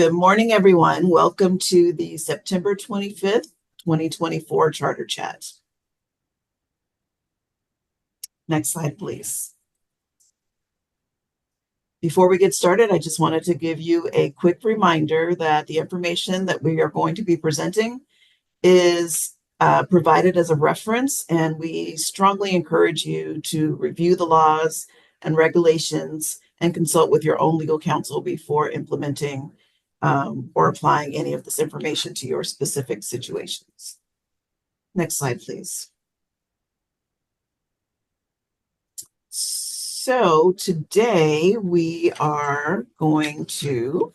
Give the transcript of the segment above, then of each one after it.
Good morning, everyone. Welcome to the September 25th, 2024 Charter Chat. Next slide, please. Before we get started, I just wanted to give you a quick reminder that the information that we are going to be presenting is provided as a reference, and we strongly encourage you to review the laws and regulations and consult with your own legal counsel before implementing or applying any of this information to your specific situations. Next slide, please. So today we are going to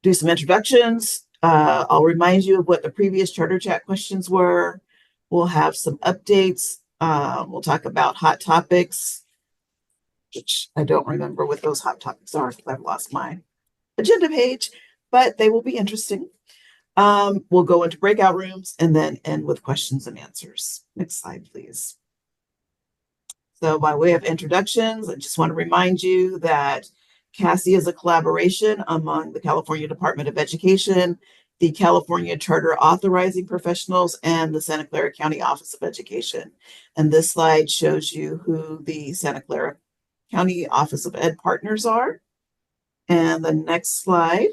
do some introductions. I'll remind you of what the previous Charter Chat questions were. We'll have some updates. We'll talk about hot topics, which I don't remember what those hot topics are because I've lost my agenda page, but they will be interesting. We'll go into breakout rooms and then end with questions and answers. Next slide, please. So by way of introductions, I just want to remind you that CASI is a collaboration among the California Department of Education, the California Charter Authorizing Professionals, and the Santa Clara County Office of Education. And this slide shows you who the Santa Clara County Office of Ed partners are. And the next slide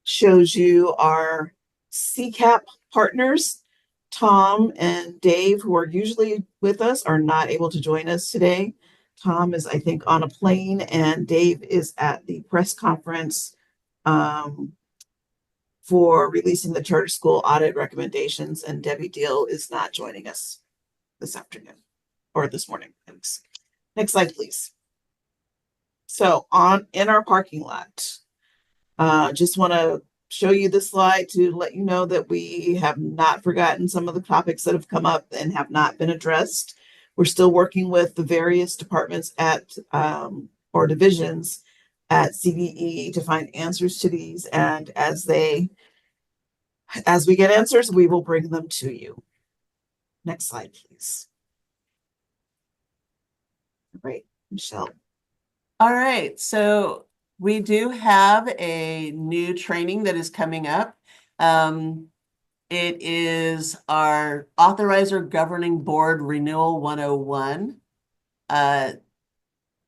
shows you our CCAP partners. Tom and Dave, who are usually with us, are not able to join us today. Tom is, I think, on a plane, and Dave is at the press conference for releasing the charter school audit recommendations, and Debbie Deal is not joining us this afternoon or this morning. Thanks. Next slide, please. So in our parking lot, just want to show you this slide to let you know that we have not forgotten some of the topics that have come up and have not been addressed. We're still working with the various departments at or divisions at CDE to find answers to these, and as we get answers, we will bring them to you. Next slide, please. Great, Michelle. All right, so we do have a new training that is coming up. It is our Authorizer Governing Board Renewal 101.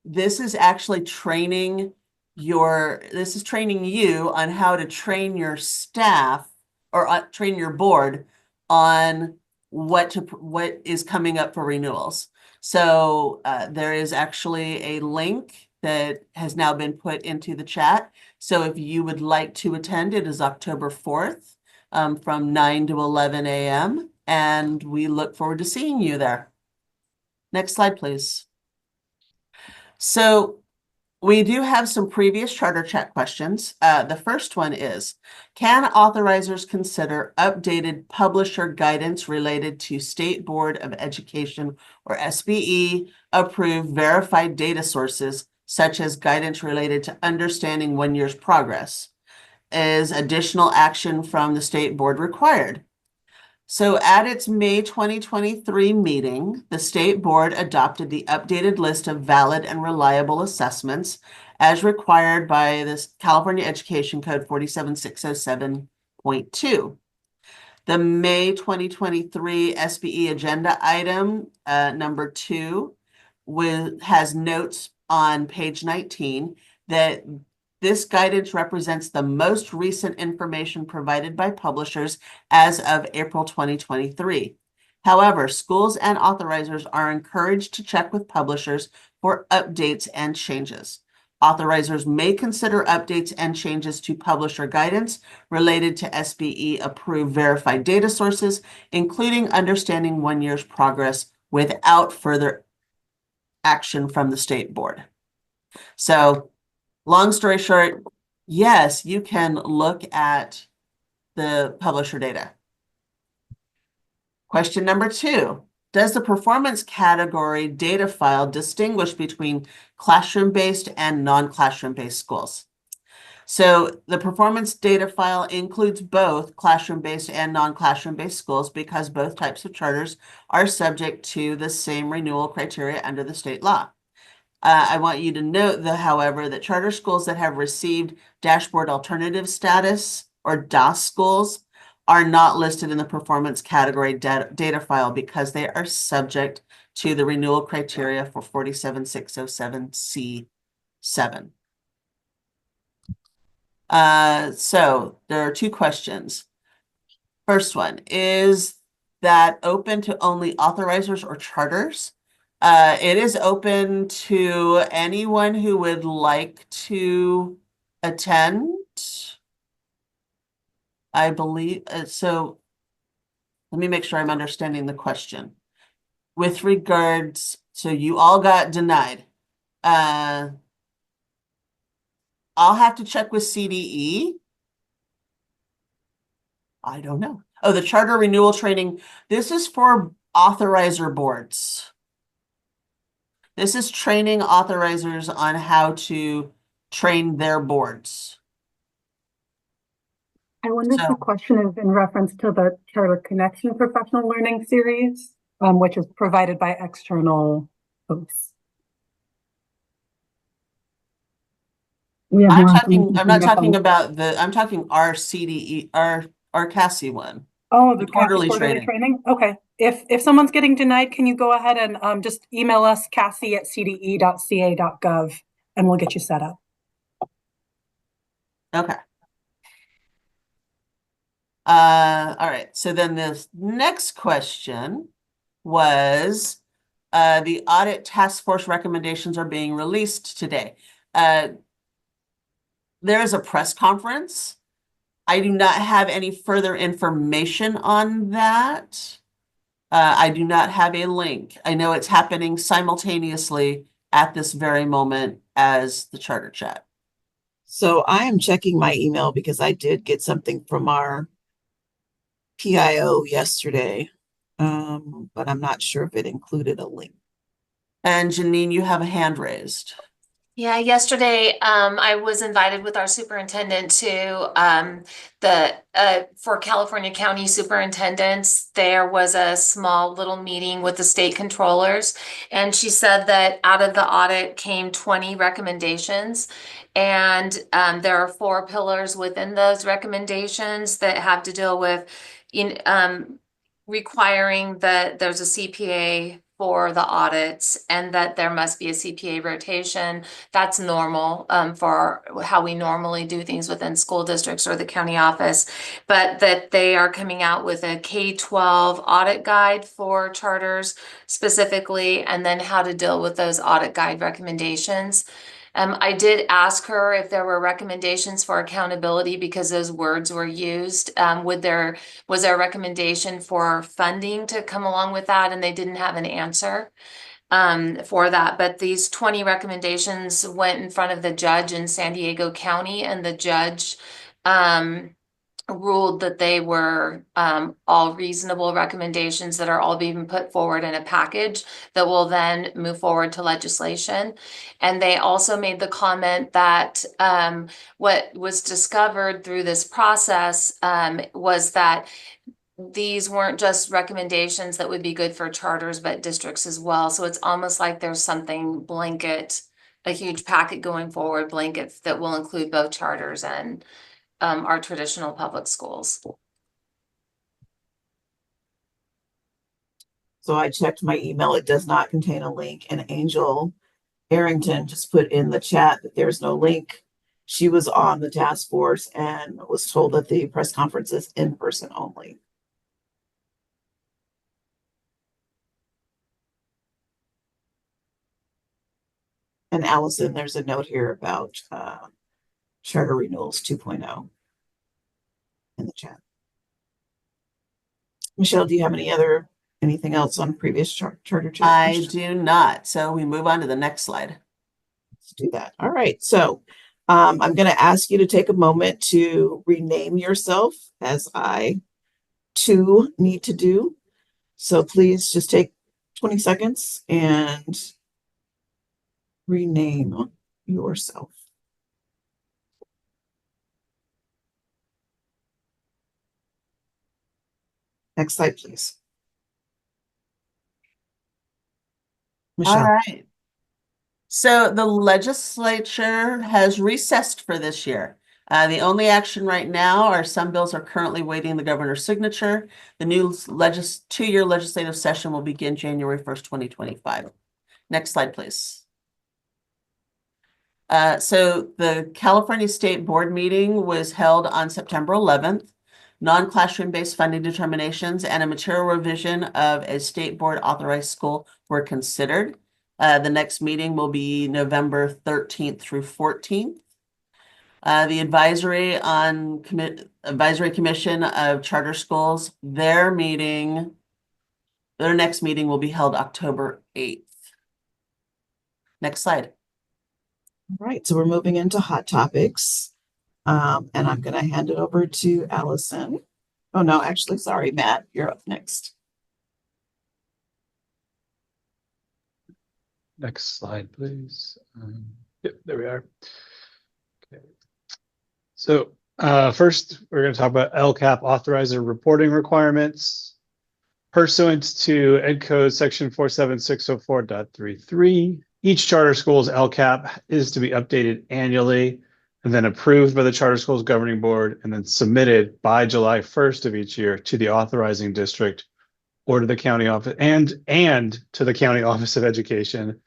This is actually training you on how to train your staff or train your board on what is coming up for renewals. So there is actually a link that has now been put into the chat. So if you would like to attend, it is October 4th from 9 to 11 a.m. And we look forward to seeing you there. Next slide, please. So we do have some previous Charter Chat questions. The first one is, can authorizers consider updated publisher guidance related to State Board of Education or SBE approved verified data sources, such as guidance related to understanding 1 year's progress? Is additional action from the state board required? So at its May 2023 meeting, the state board adopted the updated list of valid and reliable assessments as required by the California Education Code 47607.2. The May 2023 SBE agenda item number 2 has notes on page 19 that this guidance represents the most recent information provided by publishers as of April 2023. However, schools and authorizers are encouraged to check with publishers for updates and changes. Authorizers may consider updates and changes to publisher guidance related to SBE approved verified data sources, including understanding 1 year's progress without further action from the state board. So long story short, yes, you can look at the publisher data. Question number 2, does the performance category data file distinguish between classroom-based and non-classroom-based schools? So the performance data file includes both classroom-based and non-classroom-based schools because both types of charters are subject to the same renewal criteria under the state law. I want you to note, though, however, that charter schools that have received dashboard alternative status or DOS schools are not listed in the performance category data file because they are subject to the renewal criteria for 47607C7. So there are two questions. First one, is that open to only authorizers or charters? It is open to anyone who would like to attend. I believe, so let me make sure I'm understanding the question. With regards, so you all got denied. I'll have to check with CDE. I don't know. Oh, the charter renewal training. This is for authorizer boards. This is training authorizers on how to train their boards. I wonder if the So, question is in reference to the Charter Connection Professional Learning Series, which is provided by external folks. We have I'm more talking, information I'm coming not up talking on- about I'm talking our CDE, our CASI one. Oh, the the quarterly quarterly training. training? Okay. If someone's getting denied, can you go ahead and just email us, cassie@cde.ca.gov, and we'll get you set up. Okay. All right. So then the next question was, the audit task force recommendations are being released today. There is a press conference. I do not have any further information on that. I do not have a link. I know it's happening simultaneously at this very moment as the charter chat. So I am checking my email because I did get something from our PIO yesterday, but I'm not sure if it included a link. And Janine, you have a hand raised. Yeah, yesterday, I was invited with our superintendent to, for California County Superintendents. There was a small little meeting with the state controllers. And she said that out of the audit came 20 recommendations. And, there are 4 pillars within those recommendations that have to deal with, requiring that there's a CPA for the audits and that there must be a CPA rotation. That's normal for how we normally do things within school districts or the county office, but that they are coming out with a K-12 audit guide for charters specifically, and then how to deal with those audit guide recommendations. I did ask her if there were recommendations for accountability because those words were used. Was there a recommendation for funding to come along with that? And they didn't have an answer for that. But these 20 recommendations went in front of the judge in San Diego County, and the judge ruled that they were all reasonable recommendations that are all being put forward in a package that will then move forward to legislation. And they also made the comment that what was discovered through this process was that these weren't just recommendations that would be good for charters, but districts as well. So it's almost like there's something blanket, a huge packet going forward, blankets that will include both charters and our traditional public schools. So I checked my email. It does not contain a link. And Angel Arrington just put in the chat that there's no link. She was on the task force and was told that the press conference is in person only. And Allison, there's a note here about charter renewals 2.0 in the chat. Michelle, do you have anything else on previous charter chat? I do not. So we move on to the next slide. Let's do that. All right. So I'm going to ask you to take a moment to rename yourself, as I too need to do. So please just take 20 seconds and rename yourself. Next slide, please. All Michelle. right. So the legislature has recessed for this year. The only action right now are some bills are currently waiting the governor's signature. The new two-year legislative session will begin January 1st, 2025. Next slide, please. So the California State Board meeting was held on September 11th. Non-classroom based funding determinations and a material revision of a state board authorized school were considered. The next meeting will be November 13th through 14th. The Advisory Commission of Charter Schools, their next meeting will be held October 8th. Next slide. All right, so we're moving into hot topics. And I'm going to hand it over to Allison. Oh, no, actually, sorry, Matt, you're up next. Next slide, please. Yep, there we are. Okay. So first, we're going to talk about LCAP authorizer reporting requirements. Pursuant to Ed Code Section 47604.33, each charter school's LCAP is to be updated annually and then approved by the Charter Schools Governing Board and then submitted by July 1st of each year to the authorizing district or to the county office and to the county office of education,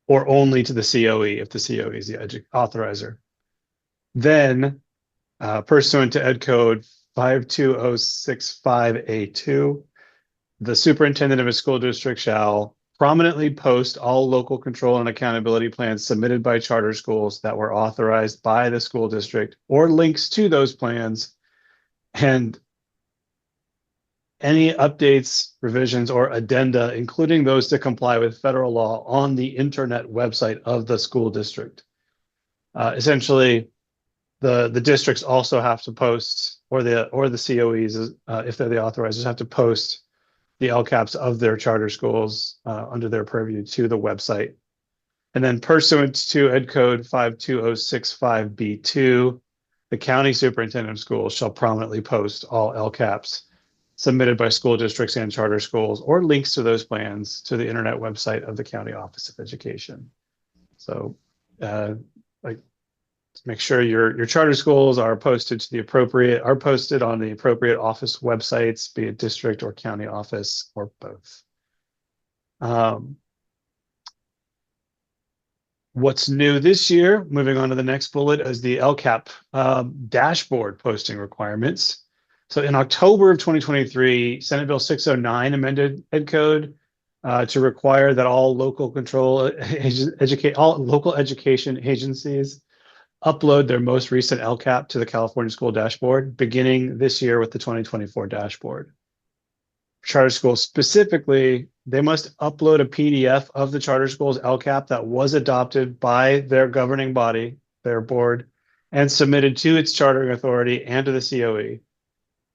or only to the COE if the COE is the authorizer. Then, pursuant to Ed Code 52065A2, the superintendent of a school district shall prominently post all local control and accountability plans submitted by charter schools that were authorized by the school district or links to those plans, and any updates, revisions, or addenda, including those to comply with federal law, on the internet website of the school district. Essentially, the districts also have to post, or the COEs, if they're the authorizers, have to post the LCAPs of their charter schools under their purview to the website. And then pursuant to Ed Code 52065B2, the county superintendent of schools shall prominently post all LCAPs submitted by school districts and charter schools or links to those plans to the internet website of the county office of education. So make sure your charter schools are posted on the appropriate office websites, be it district or county office or both. What's new this year, moving on to the next bullet, is the LCAP dashboard posting requirements. So in October of 2023, Senate Bill 609 amended Ed Code to require that all local education agencies upload their most recent LCAP to the California School Dashboard, beginning this year with the 2024 dashboard. Charter schools specifically, they must upload a PDF of the charter school's LCAP that was adopted by their governing body, their board, and submitted to its chartering authority and to the COE,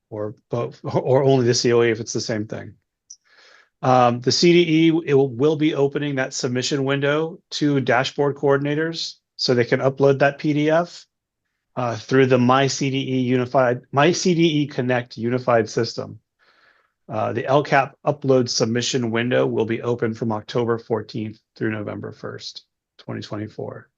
or both, or only the COE if it's the same thing. The CDE will be opening that submission window to dashboard coordinators so they can upload that PDF through the MyCDE Connect unified system. The LCAP upload submission window will be open from October 14th through November 1st, 2024.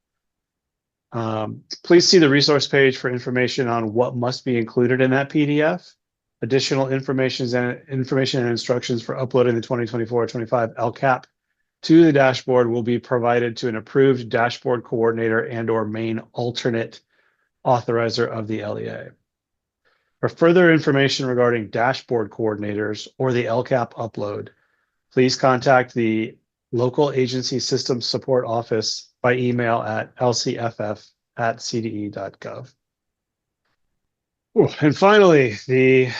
Please see the resource page for information on what must be included in that PDF. Additional information and instructions for uploading the 2024-25 LCAP to the dashboard will be provided to an approved dashboard coordinator and or main alternate authorizer of the LEA. For further information regarding dashboard coordinators or the LCAP upload, please contact the local agency systems support office by email at lcff@cde.gov. And finally, the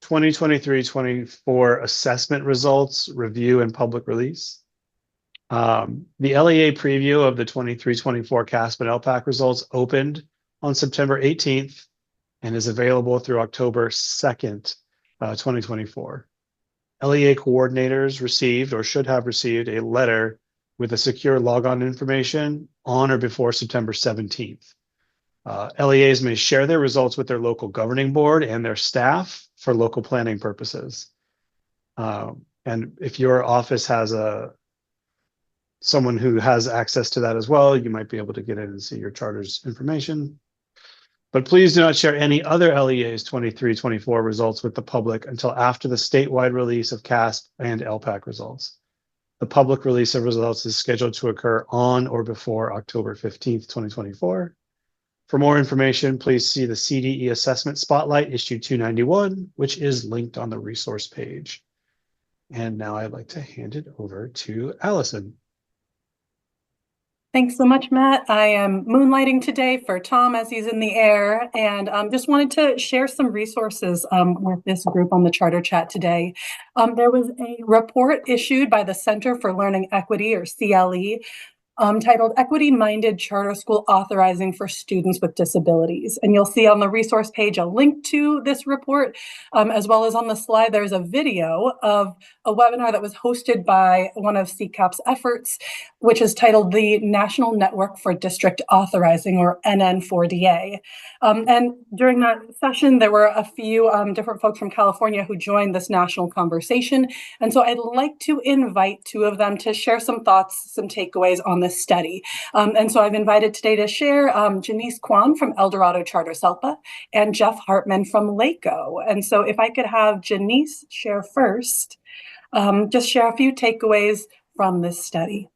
2023-24 assessment results review and public release. The LEA preview of the 23-24 CASP and LPAC results opened on September 18th and is available through October 2nd, 2024. LEA coordinators received or should have received a letter with a secure logon information on or before September 17th. LEAs may share their results with their local governing board and their staff for local planning purposes. And if your office has a someone who has access to that as well, you might be able to get in and see your charter's information. But please do not share any other LEA's 23-24 results with the public until after the statewide release of CASP and LPAC results. The public release of results is scheduled to occur on or before October 15th, 2024. For more information, please see the CDE Assessment Spotlight, issue 291, which is linked on the resource page. And now I'd like to hand it over to Allison. Thanks so much, Matt. I am moonlighting today for Tom as he's in the air, and just wanted to share some resources with this group on the Charter Chat today. There was a report issued by the Center for Learning Equity, or CLE, titled Equity-Minded Charter School Authorizing for Students with Disabilities. And you'll see on the resource page a link to this report, as well as on the slide, there's a video of a webinar that was hosted by one of CCAP's efforts, which is titled the National Network for District Authorizing, or NN4DA. And during that session, there were a few different folks from California who joined this national conversation. And so I'd like to invite two of them to share some thoughts, some takeaways on this study. And so I've invited today to share Janice Kwan from El Dorado Charter SELPA and Jeff Hartman from LACO. And so if I could have Janice share first, just share a few takeaways from this study.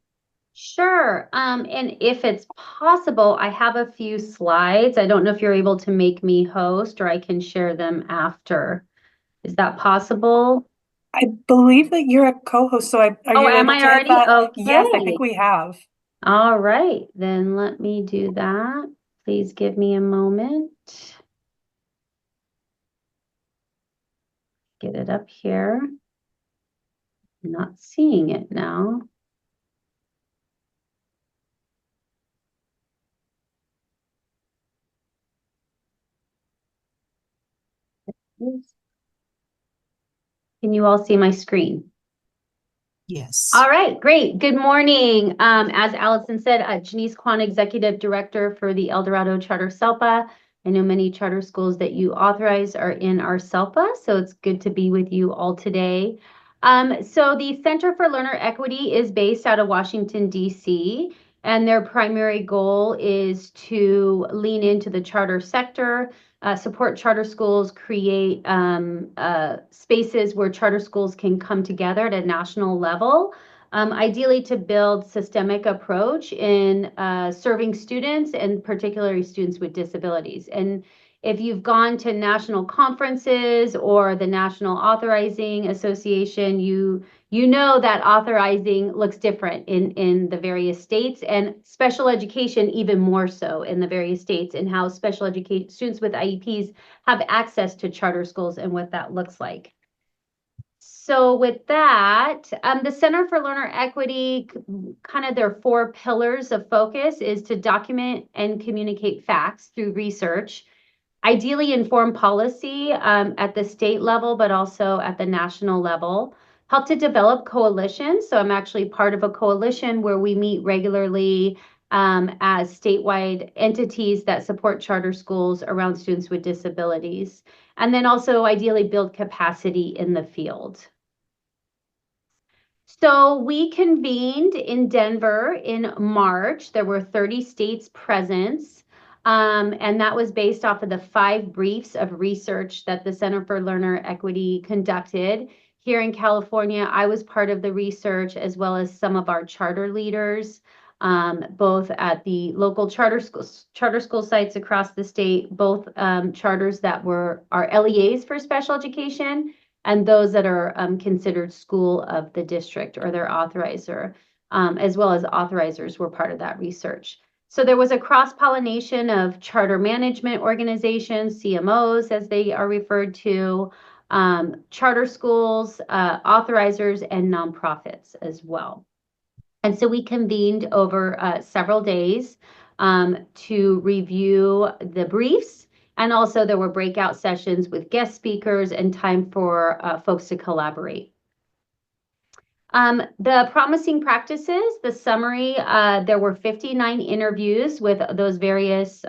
Sure. And if it's possible, I have a few slides. I don't know if you're able to make me host, or I can share them after. Is that possible? I believe that you're a co-host, so are you am able I to hit already? that? Okay. Yes, I think we have. All right, then let me do that. Please give me a moment. Get it up here. I'm not seeing it now. Can you all see my screen? Yes. All right, great. Good morning. As Allison said, Janice Kwan, Executive Director for the El Dorado Charter SELPA. I know many charter schools that you authorize are in our SELPA, so it's good to be with you all today. So the Center for Learner Equity is based out of Washington, D.C., and their primary goal is to lean into the charter sector, support charter schools, create spaces where charter schools can come together at a national level, ideally to build systemic approach in serving students, and particularly students with disabilities. And if you've gone to national conferences or the National Authorizing Association, you know that authorizing looks different in the various states, and special education even more so in the various states, and how special education students with IEPs have access to charter schools and what that looks like. So with that, the Center for Learner Equity, kind of their 4 pillars of focus is to document and communicate facts through research, ideally inform policy at the state level, but also at the national level. Help to develop coalitions. So I'm actually part of a coalition where we meet regularly as statewide entities that support charter schools around students with disabilities. And then also ideally build capacity in the field. So we convened in Denver in March. There were 30 states present. And that was based off of the 5 briefs of research that the Center for Learner Equity conducted. Here in California, I was part of the research, as well as some of our charter leaders, both at the local charter school sites across the state, both charters that were our LEAs for special education, and those that are considered school of the district or their authorizer, as well as authorizers were part of that research. So there was a cross-pollination of charter management organizations, CMOs as they are referred to, charter schools, authorizers, and nonprofits as well. And so we convened over several days to review the briefs. And also there were breakout sessions with guest speakers and time for folks to collaborate. The promising practices, the summary, there were 59 interviews with those various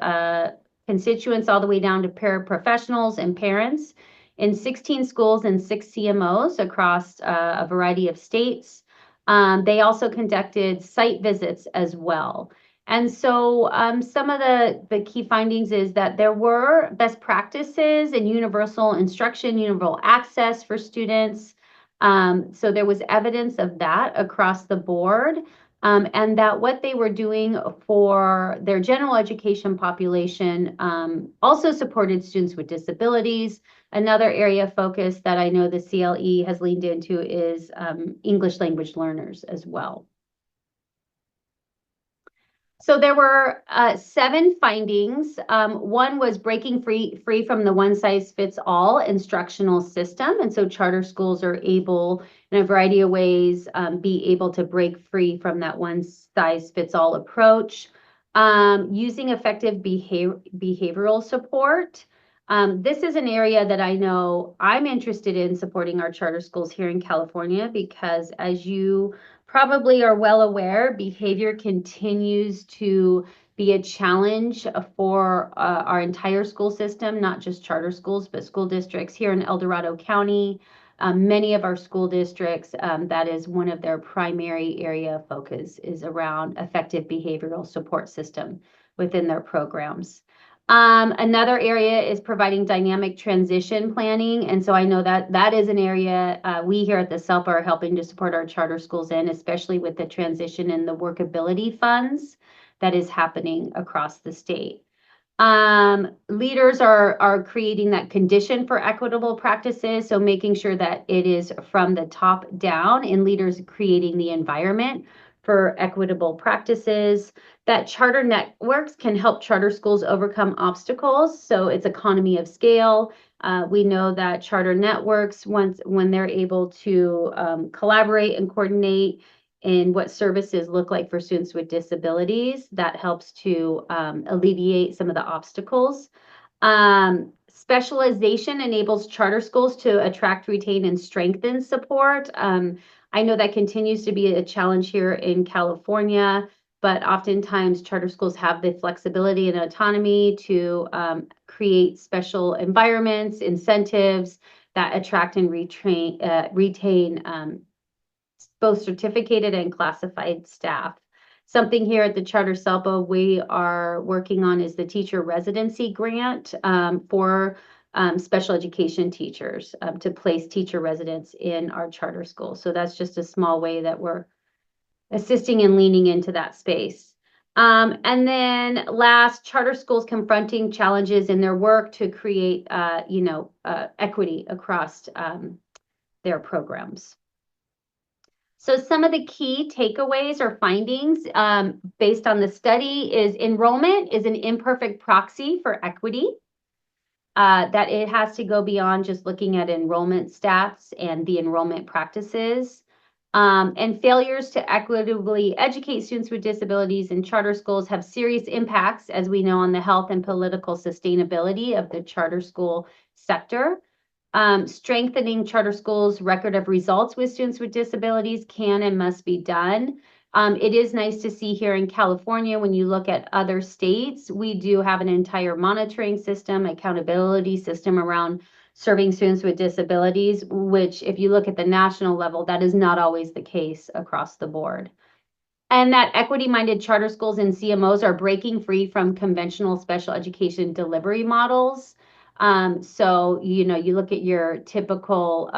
constituents all the way down to paraprofessionals and parents in 16 schools and 6 CMOs across a variety of states. They also conducted site visits as well. And so some of the key findings is that there were best practices and universal instruction, universal access for students. So there was evidence of that across the board. And that what they were doing for their general education population also supported students with disabilities. Another area of focus that I know the CLE has leaned into is English language learners as well. So there were 7 findings. One was breaking free from the one-size-fits-all instructional system. And so charter schools are able, in a variety of ways, be able to break free from that one-size-fits-all approach. Using effective behavioral support. This is an area that I know I'm interested in supporting our charter schools here in California because, as you probably are well aware, behavior continues to be a challenge for our entire school system, not just charter schools, but school districts here in El Dorado County. Many of our school districts, that is one of their primary area of focus, is around effective behavioral support system within their programs. Another area is providing dynamic transition planning. And so I know that that is an area we here at the SELPA are helping to support our charter schools in, especially with the transition and the workability funds that is happening across the state. Leaders are creating that condition for equitable practices. So making sure that it is from the top down and leaders creating the environment for equitable practices, that charter networks can help charter schools overcome obstacles. So it's economy of scale. We know that charter networks, when they're able to collaborate and coordinate in what services look like for students with disabilities, that helps to alleviate some of the obstacles. Specialization enables charter schools to attract, retain, and strengthen support. I know that continues to be a challenge here in California, but oftentimes charter schools have the flexibility and autonomy to create special environments, incentives that attract and retain both certificated and classified staff. Something here at the Charter SELPA we are working on is the teacher residency grant for special education teachers to place teacher residents in our charter schools. So that's just a small way that we're assisting and leaning into that space. And then last, charter schools confronting challenges in their work to create, equity across their programs. So some of the key takeaways or findings based on the study is enrollment is an imperfect proxy for equity. That it has to go beyond just looking at enrollment stats and the enrollment practices. And failures to equitably educate students with disabilities in charter schools have serious impacts, as we know, on the health and political sustainability of the charter school sector. Strengthening charter schools' record of results with students with disabilities can and must be done. It is nice to see here in California, when you look at other states, we do have an entire monitoring system, accountability system around serving students with disabilities, which if you look at the national level, that is not always the case across the board. And that equity-minded charter schools and CMOs are breaking free from conventional special education delivery models. So, you look at your typical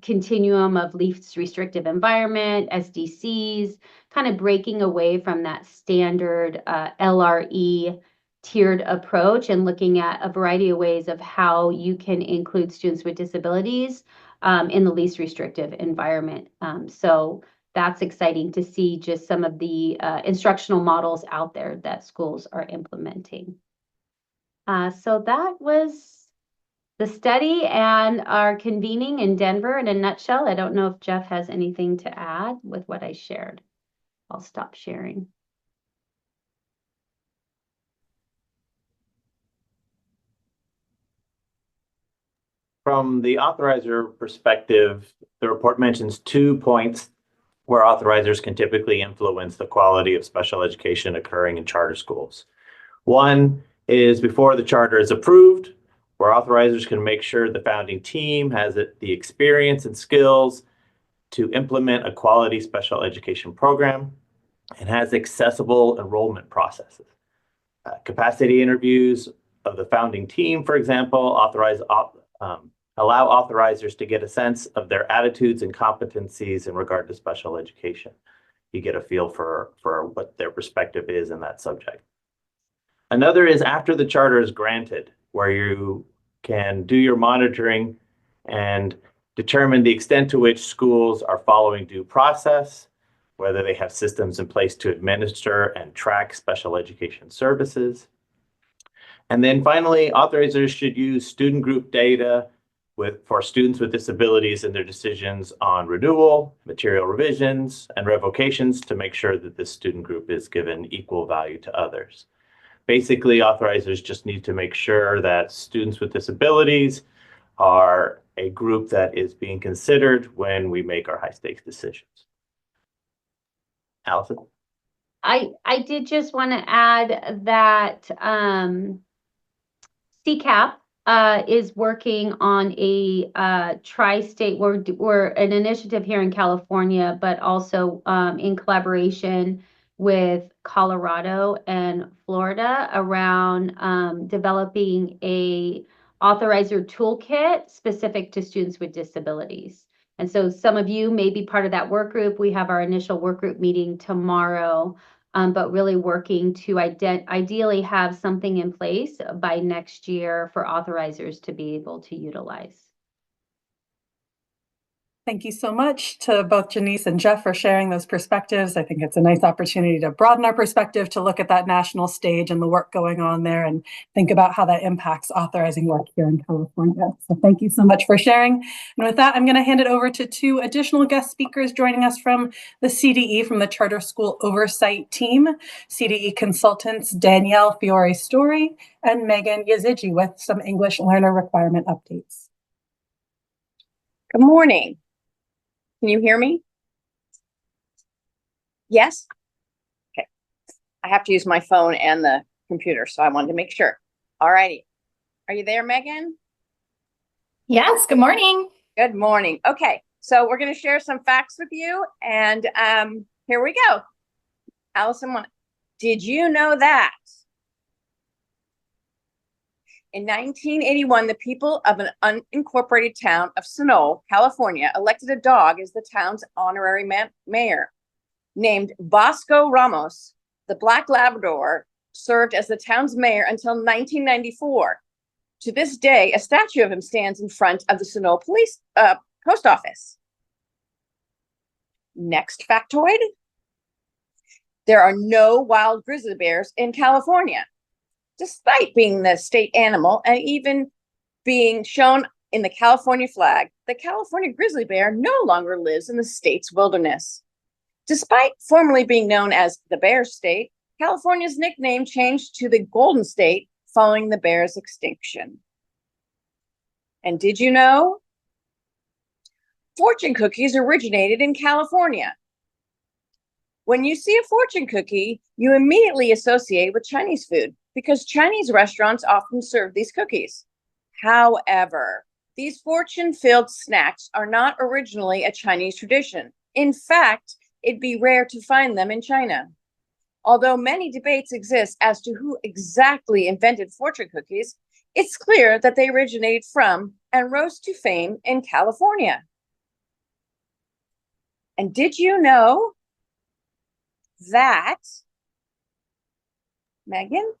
continuum of least restrictive environment, SDCs, kind of breaking away from that standard LRE tiered approach and looking at a variety of ways of how you can include students with disabilities in the least restrictive environment. So that's exciting to see just some of the instructional models out there that schools are implementing. So that was the study and our convening in Denver in a nutshell. I don't know if Jeff has anything to add with what I shared. I'll stop sharing. From the authorizer perspective, the report mentions 2 points where authorizers can typically influence the quality of special education occurring in charter schools. One is before the charter is approved, where authorizers can make sure the founding team has the experience and skills to implement a quality special education program and has accessible enrollment processes. Capacity interviews of the founding team, for example, allow authorizers to get a sense of their attitudes and competencies in regard to special education. You get a feel for what their perspective is in that subject. Another is after the charter is granted, where you can do your monitoring and determine the extent to which schools are following due process, whether they have systems in place to administer and track special education services. And then finally, authorizers should use student group data for students with disabilities in their decisions on renewal, material revisions, and revocations to make sure that this student group is given equal value to others. Basically, authorizers just need to make sure that students with disabilities are a group that is being considered when we make our high-stakes decisions. Allison? I did just want to add that CCAP is working on a tri-state, we're an initiative here in California, but also in collaboration with Colorado and Florida around developing a authorizer toolkit specific to students with disabilities. And so some of you may be part of that work group. We have our initial work group meeting tomorrow, but really working to ideally have something in place by next year for authorizers to be able to utilize. Thank you so much to both Janice and Jeff for sharing those perspectives. I think it's a nice opportunity to broaden our perspective, to look at that national stage and the work going on there and think about how that impacts authorizing work here in California. So thank you so much for sharing. And with that, I'm going to hand it over to two additional guest speakers joining us from the CDE, from the Charter School Oversight Team, CDE consultants Danielle Fiore-Story and Megan Yazigi with some English learner requirement updates. Good morning. Can you hear me? Yes? Okay. I have to use my phone and the computer, so I wanted to make sure. All righty. Are you there, Megan? Yes, good morning. Good morning. Okay, so we're going to share some facts with you, and here we go. Allison, did you know that in 1981, the people of an unincorporated town of Sonoma, California, elected a dog as the town's honorary mayor? Named Bosco Ramos, the Black Labrador served as the town's mayor until 1994. To this day, a statue of him stands in front of the Sonoma post office. Next factoid. There are no wild grizzly bears in California. Despite being the state animal and even being shown in the California flag, the California grizzly bear no longer lives in the state's wilderness. Despite formerly being known as the Bear State, California's nickname changed to the Golden State following the bear's extinction. And did you know? Fortune cookies originated in California. When you see a fortune cookie, you immediately associate with Chinese food, because Chinese restaurants often serve these cookies. However, these fortune-filled snacks are not originally a Chinese tradition. In fact, it'd be rare to find them in China. Although many debates exist as to who exactly invented fortune cookies, it's clear that they originated from and rose to fame in California. And did you know that, Megan?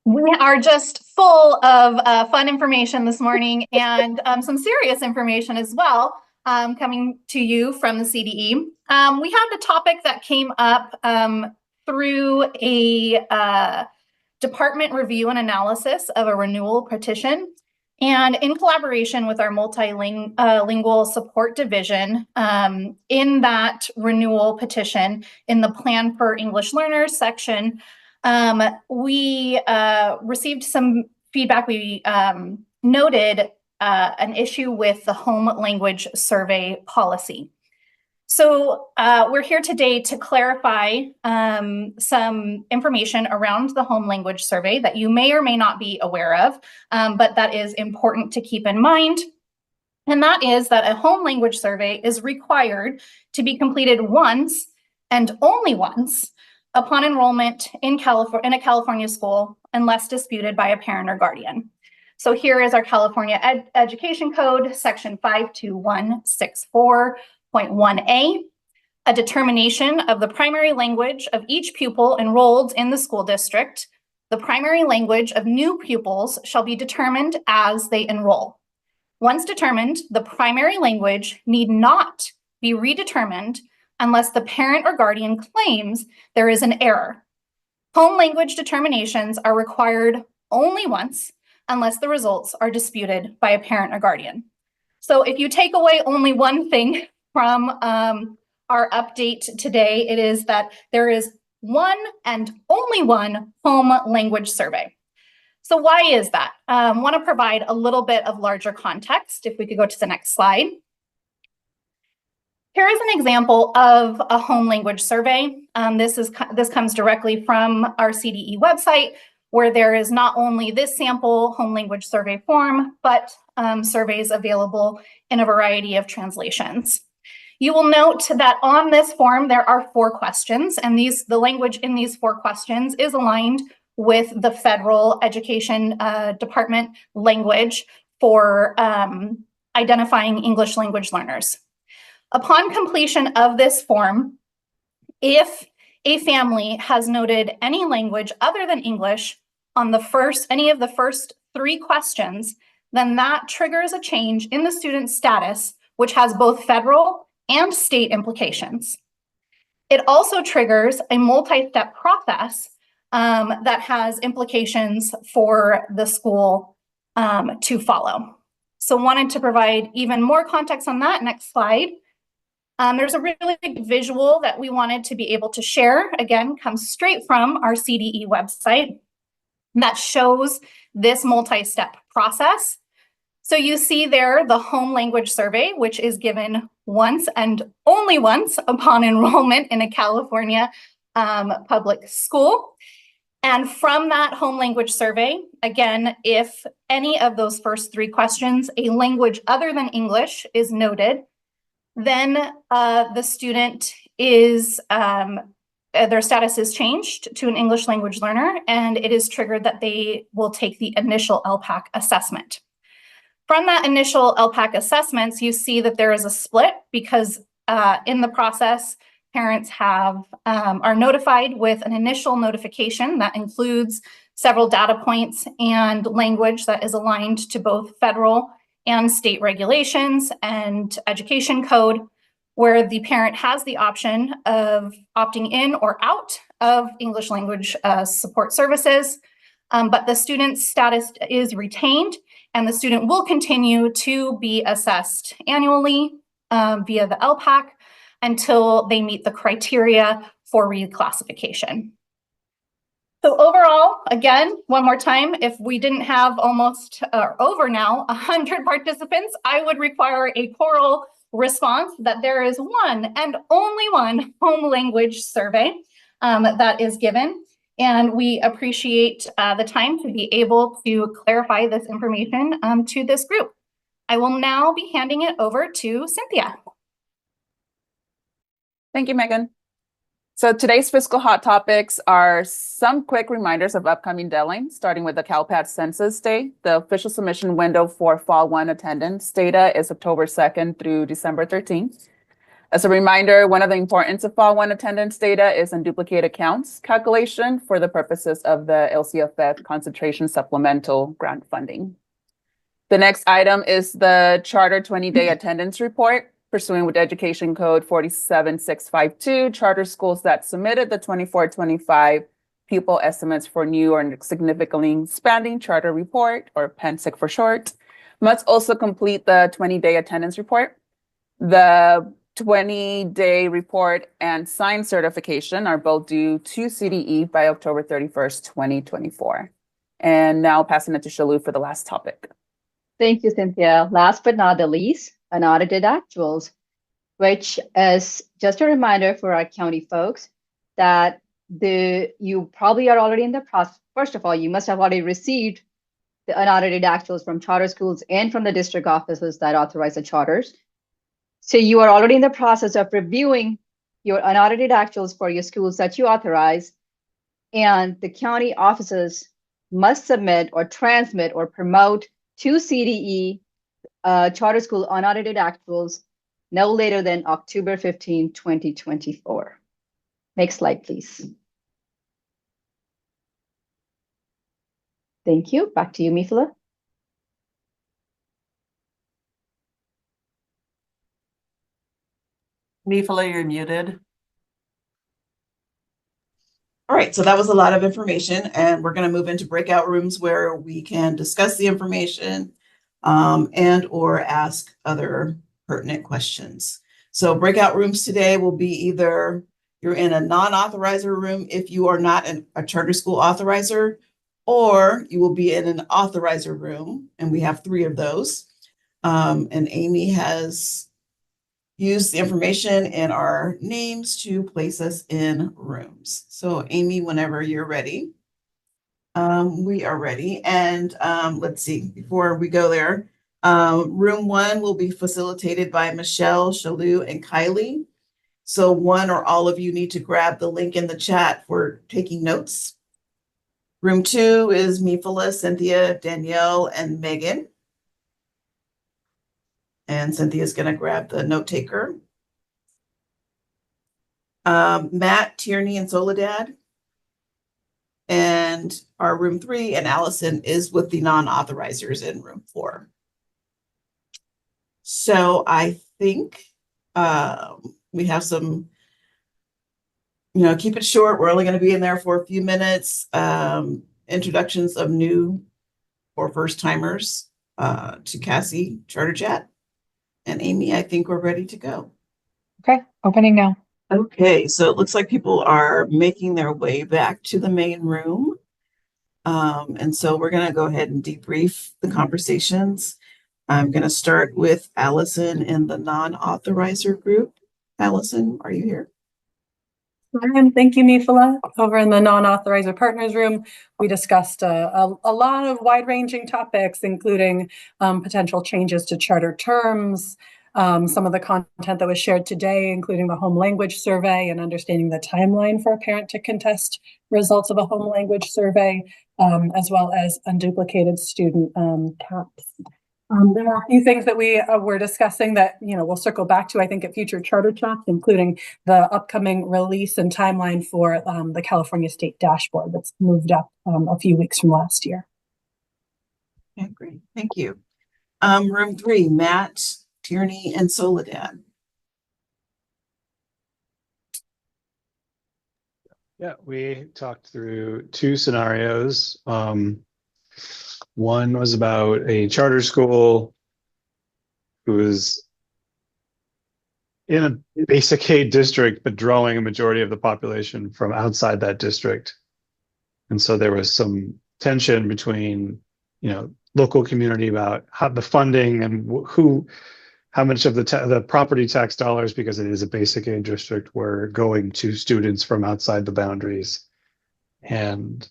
We are just full of fun information this morning and some serious information as well coming to you from the CDE. We had a topic that came up through a department review and analysis of a renewal petition. And in collaboration with our multilingual support division, in that renewal petition, in the Plan for English Learners section, we received some feedback. We noted an issue with the home language survey policy. So we're here today to clarify some information around the home language survey that you may or may not be aware of, but that is important to keep in mind. And that is that a home language survey is required to be completed once and only once upon enrollment in a California school unless disputed by a parent or guardian. So here is our California Education Code, section 52164.1a. A determination of the primary language of each pupil enrolled in the school district. The primary language of new pupils shall be determined as they enroll. Once determined, the primary language need not be redetermined unless the parent or guardian claims there is an error. Home language determinations are required only once unless the results are disputed by a parent or guardian. So if you take away only one thing from our update today, it is that there is one and only one home language survey. So why is that? I want to provide a little bit of larger context. If we could go to the next slide. Here is an example of a home language survey. This comes directly from our CDE website, where there is not only this sample home language survey form, but surveys available in a variety of translations. You will note that on this form, there are 4 questions, and the language in these 4 questions is aligned with the federal education department language for identifying English language learners. Upon completion of this form, if a family has noted any language other than English on any of the first 3 questions, then that triggers a change in the student's status, which has both federal and state implications. It also triggers a multi-step process that has implications for the school to follow. So wanted to provide even more context on that. Next slide. There's a really big visual that we wanted to be able to share. Again, comes straight from our CDE website that shows this multi-step process. So you see there the home language survey, which is given once and only once upon enrollment in a California public school. And from that home language survey, again, if any of those first 3 questions, a language other than English is noted, then the student is, their status is changed to an English language learner, and it is triggered that they will take the initial LPAC assessment. From that initial LPAC assessments, you see that there is a split because in the process, parents are notified with an initial notification that includes several data points and language that is aligned to both federal and state regulations and education code, where the parent has the option of opting in or out of English language support services, but the student's status is retained, and the student will continue to be assessed annually via the LPAC until they meet the criteria for reclassification. So overall, again, one more time, if we didn't have almost over now 100 participants, I would require a choral response that there is one and only one home language survey that is given. And we appreciate the time to be able to clarify this information to this group. I will now be handing it over to Cynthia. Thank you, Megan. So today's fiscal hot topics are some quick reminders of upcoming deadlines, starting with the CalPAT Census Day. The official submission window for Fall 1 attendance data is October 2nd through December 13th. As a reminder, one of the importance of Fall 1 attendance data is unduplicate counts calculation for the purposes of the LCFF concentration supplemental grant funding. The next item is the Charter 20-day attendance report. Pursuing with Education Code 47652, charter schools that submitted the 24-25 pupil estimates for new or significantly expanding charter report, or PENSIC for short, must also complete the 20-day attendance report. The 20-day report and sign certification are both due to CDE by October 31st, 2024. And now passing it to Shalu for the last topic. Thank you, Cynthia. Last but not the least, unaudited actuals, which is just a reminder for our county folks that you probably are already in the process. First of all, you must have already received the unaudited actuals from charter schools and from the district offices that authorize the charters. So you are already in the process of reviewing your unaudited actuals for your schools that you authorize, and the county offices must submit or transmit or promote to CDE charter school unaudited actuals no later than October 15, 2024. Next slide, please. Thank you. Back to you, Mifula. Mifula, you're muted. All right, so that was a lot of information, and we're going to move into breakout rooms where we can discuss the information and or ask other pertinent questions. So breakout rooms today will be either you're in a non-authorizer room if you are not a charter school authorizer, or you will be in an authorizer room, and we have 3 of those. And Amy has used the information in our names to place us in rooms. So Amy, whenever you're ready, we are ready. And let's see, before we go there, room 1 will be facilitated by Michelle, Shalou, and Kylie. So one or all of you need to grab the link in the chat for taking notes. Room 2 is Mifula, Cynthia, Danielle, and Megan. And Cynthia's going to grab the note taker. Matt, Tierney, and Soledad. And our room 3 and Allison is with the non-authorizers in room 4. So I think we have some, keep it short. We're only going to be in there for a few minutes. Introductions of new or first timers to Cassie Charter Chat. And Amy, I think we're ready to go. Okay, opening now. Okay, so it looks like people are making their way back to the main room. And so we're going to go ahead and debrief the conversations. I'm going to start with Allison in the non-authorizer group. Allison, are you here? And thank you, Mifula. Over in the non-authorizer partners room, we discussed a lot of wide-ranging topics, including potential changes to charter terms, some of the content that was shared today, including the home language survey and understanding the timeline for a parent to contest results of a home language survey, as well as unduplicated student caps. There are a few things that we were discussing that, we'll circle back to, I think, at future charter chats, including the upcoming release and timeline for the California State Dashboard that's moved up a few weeks from last year. Okay, great. Thank you. Room 3, Matt, Tierney, and Soledad. Yeah, we talked through 2 scenarios. One was about a charter school who was in a basic aid district, but drawing a majority of the population from outside that district. And so there was some tension between, local community about how the funding and how much of the property tax dollars, because it is a basic aid district, were going to students from outside the boundaries. And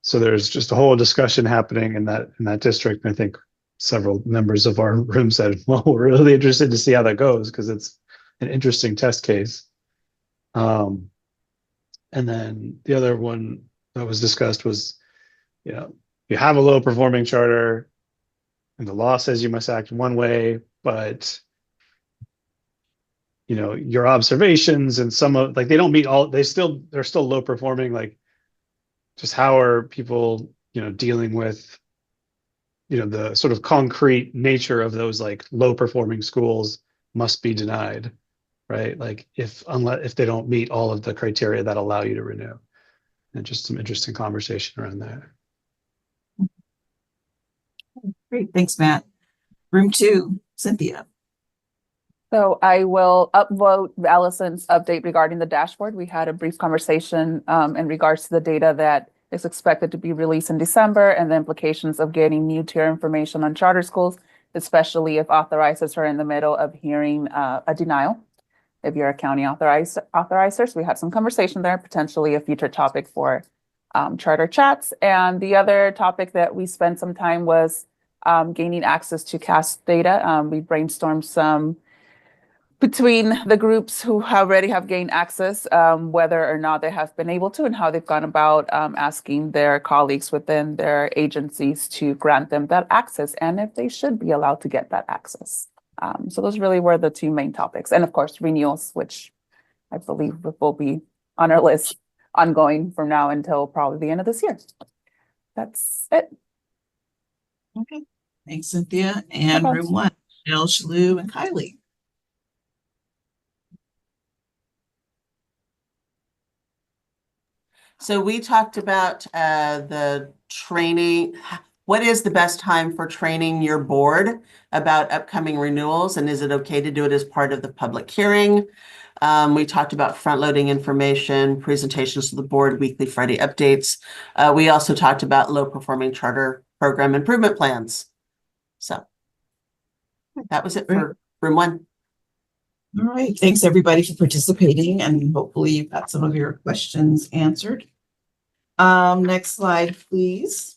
so there's just a whole discussion happening in that district. And I think several members of our room said, well, we're really interested to see how that goes because it's an interesting test case. And then the other one that was discussed was, you have a low performing charter and the law says you must act one way, but your observations and some of they don't meet all, they're still low performing, just how are people, dealing with, the sort of concrete nature of those low performing schools must be denied, right? If they don't meet all of the criteria that allow you to renew. And just some interesting conversation around that. Great, thanks, Matt. Room 2, Cynthia. So I will upvote Allison's update regarding the dashboard. We had a brief conversation in regards to the data that is expected to be released in December and the implications of getting new tier information on charter schools, especially if authorizers are in the middle of hearing a denial. If you're a county authorizer, so we had some conversation there, potentially a future topic for charter chats. And the other topic that we spent some time was gaining access to CAS data. We brainstormed some between the groups who already have gained access, whether or not they have been able to, and how they've gone about asking their colleagues within their agencies to grant them that access, and if they should be allowed to get that access. So those really were the two main topics. And of course, renewals, which I believe will be on our list ongoing from now until probably the end of this year. That's it. Okay, thanks, Cynthia. And Okay. room one, Michelle, Shalou, and Kylie. So we talked about the training. What is the best time for training your board about upcoming renewals? And is it okay to do it as part of the public hearing? We talked about front-loading information, presentations to the board, weekly Friday updates. We also talked about low-performing charter program improvement plans. So that was it for room one. All right, thanks everybody for participating, and hopefully you've got some of your questions answered. Next slide, please.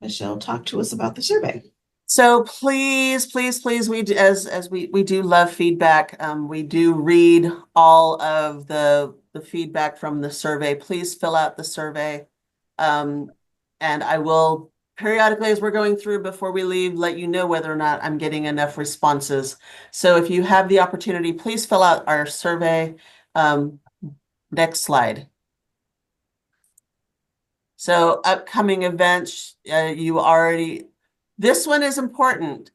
Michelle, talk to us about the survey. So please, we do, as we do love feedback. We do read all of the feedback from the survey. Please fill out the survey. And I will periodically, as we're going through before we leave, let you know whether or not I'm getting enough responses. So if you have the opportunity, please fill out our survey. Next slide. So upcoming events, this one is important.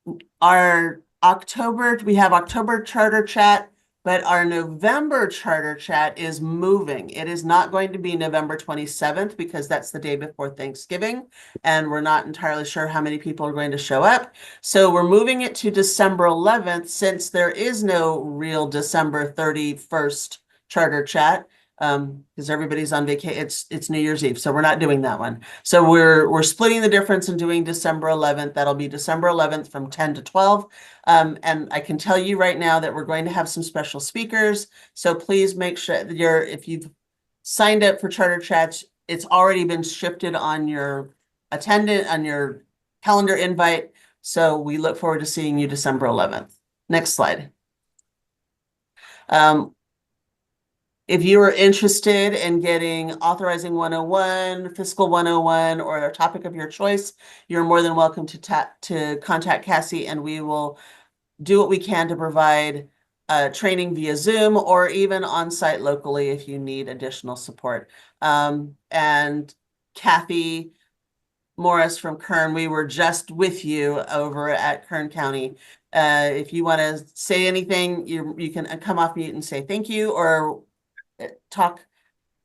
We have October Charter Chat, but our November Charter Chat is moving. It is not going to be November 27th because that's the day before Thanksgiving, and we're not entirely sure how many people are going to show up. So we're moving it to December 11th since there is no real December 31st Charter Chat. Because everybody's on vacation. It's New Year's Eve, so we're not doing that one. So we're splitting the difference and doing December 11th. That'll be December 11th from 10 to 12. And I can tell you right now that we're going to have some special speakers. So please make sure that if you've signed up for Charter Chats, it's already been shifted on your calendar invite. So we look forward to seeing you December 11th. Next slide. If you are interested in getting Authorizing 101, Fiscal 101, or a topic of your choice, you're more than welcome to contact Cassie, and we will do what we can to provide training via Zoom or even on-site locally if you need additional support. And Kathy Morris from Kern, we were just with you over at Kern County. If you want to say anything, you can come off mute and say thank you, or talk,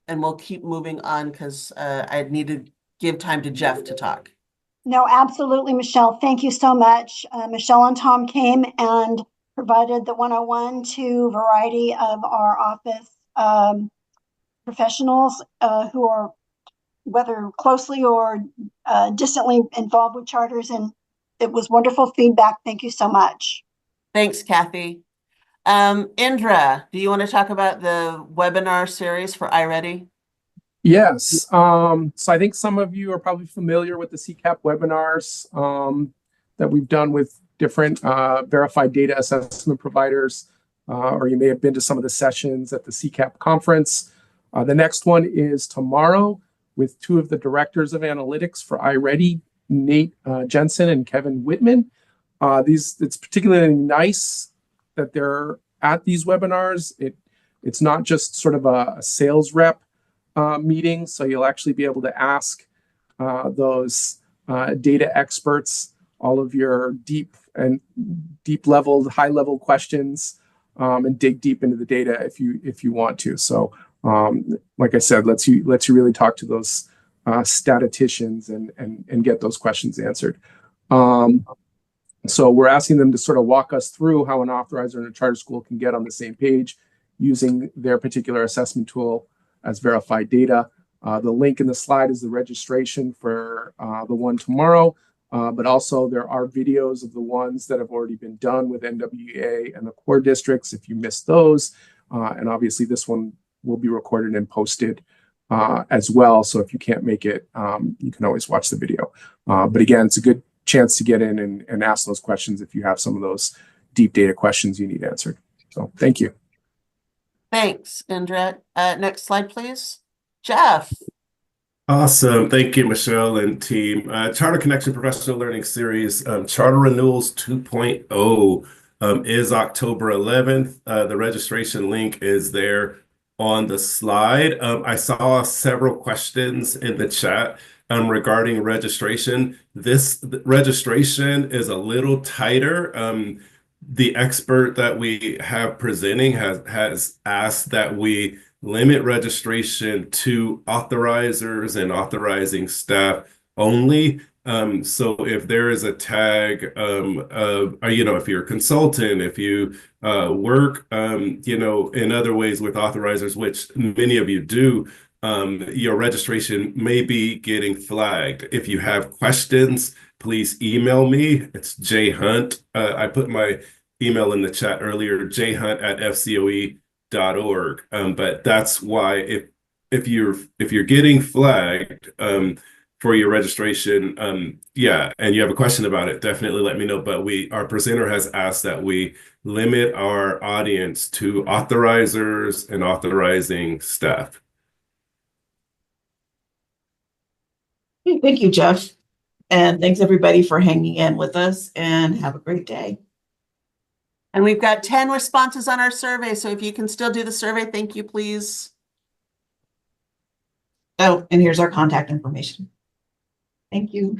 and we'll keep moving on because I need to give time to Jeff to talk. No, absolutely, Michelle. Thank you so much. Michelle and Tom came and provided the 101 to a variety of our office professionals who are whether closely or distantly involved with charters, and it was wonderful feedback. Thank you so much. Thanks, Kathy. Indra, do you want to talk about the webinar series for iReady? Yes. So I think some of you are probably familiar with the CCAP webinars that we've done with different verified data assessment providers, or you may have been to some of the sessions at the CCAP conference. The next one is tomorrow with two of the directors of analytics for iReady, Nate Jensen and Kevin Whitman. It's particularly nice that they're at these webinars. It's not just sort of a sales rep meeting, so you'll actually be able to ask those data experts all of your deep level, high level questions, and dig deep into the data if you want to. So like I said, lets you really talk to those statisticians and get those questions answered. So we're asking them to sort of walk us through how an authorizer and a charter school can get on the same page using their particular assessment tool as verified data. The link in the slide is the registration for the one tomorrow, but also there are videos of the ones that have already been done with NWEA and the core districts if you missed those. And obviously this one will be recorded and posted as well. So if you can't make it, you can always watch the video. But again, it's a good chance to get in and ask those questions if you have some of those deep data questions you need answered. So thank you. Thanks, Indra. Next slide, please. Jeff. Awesome. Thank you, Michelle and team. Charter Connection Professional Learning Series, Charter Renewals 2.0 is October 11th. The registration link is there on the slide. I saw several questions in the chat regarding registration. This registration is a little tighter. The expert that we have presenting has asked that we limit registration to authorizers and authorizing staff only. So if there is a tag of, if you're a consultant, if you work, in other ways with authorizers, which many of you do, your registration may be getting flagged. If you have questions, please email me. It's jhunt. I put my email in the chat earlier, jhunt@fcoe.org. But that's why if you're getting flagged for your registration, and you have a question about it, definitely let me know. But our presenter has asked that we limit our audience to authorizers and authorizing staff. Thank you, Jeff. And thanks everybody for hanging in with us, and have a great day. And we've got 10 responses on our survey. So if you can still do the survey, thank you, please. Oh, and here's our contact information. Thank you.